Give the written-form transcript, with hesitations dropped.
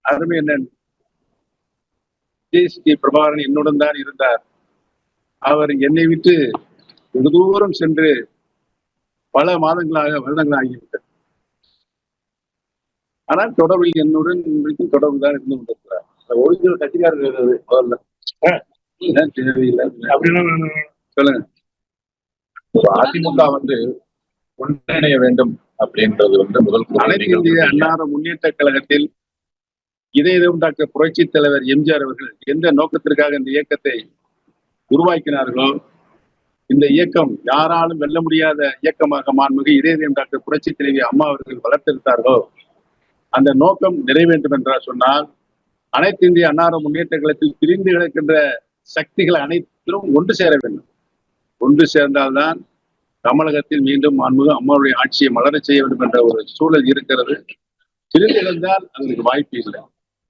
அருமை அண்ணன் ஜி பிரபாகரன் என்னுடன் தான் இருந்தார். அவர் என்னை விட்டு வெகு தூரம் சென்று பல வருடங்களாக ஆகிவிட்டது. ஆனால் தொடர்பில் என்னுடன் இன்றைக்கும் தொடர்பு தான் இருந்து கொண்டிருக்கிறார். ஒரிஜினல் கட்சிக்காரர் முதல்ல தேவையில்லை சொல்லுங்க. அதிமுக ஒன்றிணைய வேண்டும் அப்படின்றது முதல் அனைத்து இந்திய அண்ணா முன்னேற்ற கழகத்தில் இதயம் டாக்டர் புரட்சி தலைவர் எம்ஜிஆர் அவர்கள் எந்த நோக்கத்திற்காக இந்த இயக்கத்தை உருவாக்கினார்களோ, இந்த இயக்கம் யாராலும் வெல்ல முடியாத இயக்கமாக மாண்புமிகு இதயம் டாக்டர் புரட்சி தலைவி அம்மா அவர்கள் வளர்த்தெடுத்தார்களோ, அந்த நோக்கம் நிறைவேண்டும் என்றால் சொன்னால் அனைத்து இந்திய அண்ணா முன்னேற்ற கழகத்தில் பிரிந்து கிடக்கின்ற சக்திகள் அனைத்திலும் ஒன்று சேர வேண்டும். ஒன்று சேர்ந்தால்தான் தமிழகத்தில் மீண்டும் மாண்புமிகு அம்மாவுடைய ஆட்சியை மலர செய்ய வேண்டும் என்ற ஒரு சூழல் இருக்கிறது. பிரிந்து இருந்தால் அதற்கு வாய்ப்பு இல்லை.